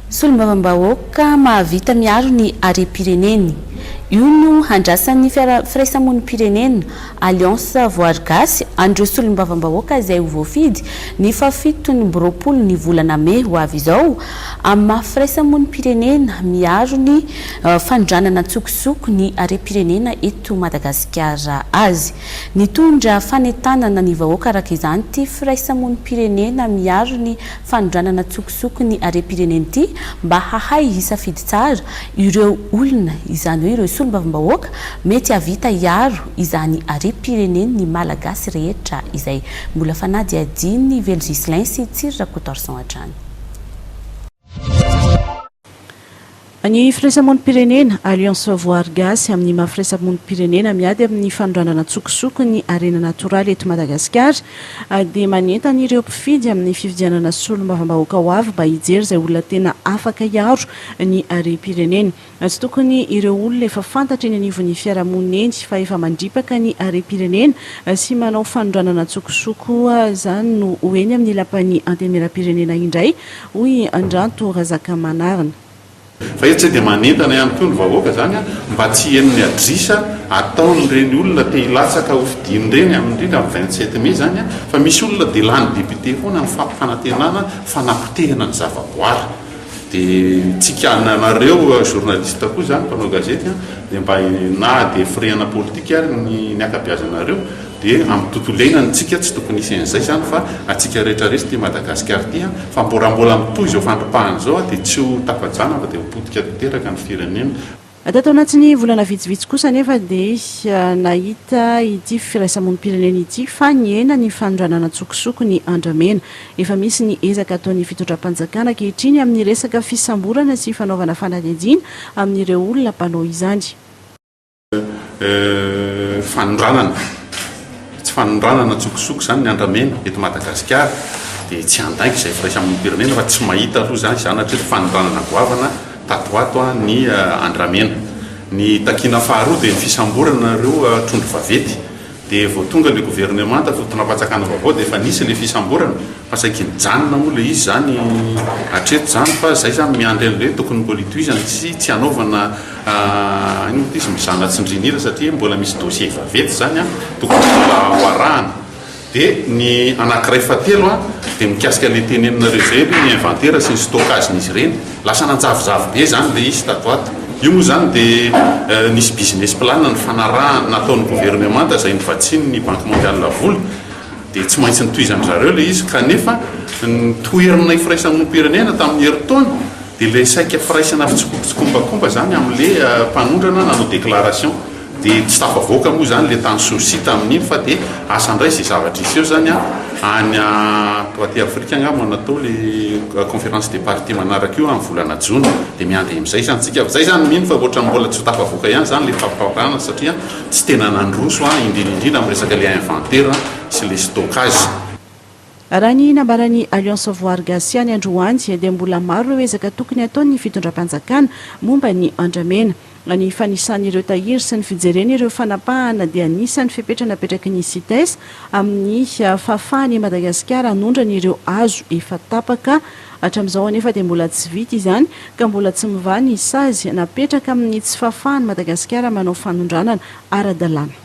Solombavambahoaka mahavita miaro ny harem-pireneny. Io no handrasan'ny firaisamonim-pirenena Alliance VOARY GASY andreo solombavambahoaka izay ho voafidy ny fafitony mbiroapolo ny volana May ho avy izao amin'ny maha firaisamonim-pirenena miaro ny fandranana tsokosoko ny harem-pirenena eto Madagasikara azy. Nitondra fanentanana ny vahoaka araka izany ty firaisamonim-pirenena miaro ny fandranana tsokosoko ny harem-pirenena ty mba hahay hisafidy tsara ireo olona izany hoe ireo solombavambahoaka mety havita iaro izany harem-pirenena ny malagasy rehetra izay mbola fanady adiny Velgislin sy Tsirra Kotorson hatrany. Ny firaisamonim-pirenena Alliance VOARY GASY amin'ny maha firaisamonim-pirenena miady amin'ny fandranana tsokosoko ny arena natoraly eto Madagasikara dia manentana ireo mpifidy amin'ny fifidianana solombavambahoaka ho avy mba hijery izay olona tena afaka iaro ny harem-pirenena. Tsy tokony ireo olona efa fantatra eny anivon'ny fiarahamonina eny fa efa mandripaka ny harem-pirenena sy manao fandranana tsokosoko izany no hoeny amin'ny lapan'ny antenimieram-pirenena indray hoy Andranto Razakamanarina. Fa eto tsy dia manentana ihany koa ny vahoaka zany mba tsy henony adrisa ataon'ireny olona te hilatsaka ho fidin'ireny indrindra amin'ny 27 Mai zany fa misy olona dia lany député foana ny fampifanantenana fanapotehana ny zavaboary. Dia tsika nareo journaliste koa zany mpanao gazety dia mba na dia firehana politika ary ny akabeazanareo dia amin'ny tontolo iainana tsika tsy tokony hisy an'izay zany fa atsika rehetrarehetra ty Madagasikara ty fa mbola mitohy izao fandropahana izao dia tsy ho tapajana fa dia ho potika teraka ny firenena. Tato anatin'ny volana vitsivitsy kosa nefa dia nahita ity firaisamonim-pirenena ity fa niena ny fandranana tsokosoko ny andramena. Efa misy ny ezaka ataon'ny fitondram-panjakana ankehitriny amin'ny resaka fisamborana sy fanaovana fanadihadiana amin'ireo olona mpanao izany. Fanondranana tsokosoko zany ny andramena eto Madagasikara dia tsy andaiky izay firaisamonim-pirenena fa tsy mahita aloha zany zanatra fanondranana goavana tatoato ny andramena. Ny takina faharoa dia ny fisamborana ireo trondro vavety dia vao tonga le gouvernement fotoana-patsakana vaovao dia efa nisy le fisamborana fa saika nijanona moa le izy zany hatreto zany fa zay zany miandry an'ireo tokony mpolitoizana tsy hanaovana izy mizana tsindrinira satria mbola misy dossier vavety zany tokony mbola hoarahana. Dia ny anankiray fatelo dia mikasika le teneninareo zay ny inventaire sy ny stockagen'izy ireny lasa nanjavozavo be zany le izy tatoato. Io moa zany dia nisy business plan ny fanarahana nataon'ny gouvernement izay nivatsiny ny banque mondiale vola dia tsy maintsy nitohizana zareo le izy kanefa nitoerina firaisamonim-pirenena tamin'ny heritaona dia le saika firaisana fitsokombakomba zany amin'le mpanondrana nanao déclaration dia tsy tafavoaka moa zany le tany sosi tamin'iny fa dia asa indray izay zavatra izy eo zany any toaty Afrika angamba natao le conférence des partis manaraka io amin'ny volana Jona dia miandy amin'izay zany tsika zay zany mino fa ohatra mbola tsy tafavoaka ihany zany le famparana satria tsy tena nandroso indrindra amin'ny resaka le inventaire sy le stockage. Raha ny nambaran'ny Alliance VOARY GASY any androany dia mbola maro ireo ezaka tokony ataon'ny fitondram-panjakana momba ny andramena. Ny fanisan'ireo tahiry sy ny fijereny ireo fanapahana dia anisan'ny fipetranapetraky ny CITES amin'ny fahafahany Madagasikara hanondrana ireo hazo efa tapaka hatramin'izao anefa dia mbola tsy vita izany ka mbola tsy mivany sazy napetraka amin'ny tsy fahafahany Madagasikara manao fanondranana ara-dalàna.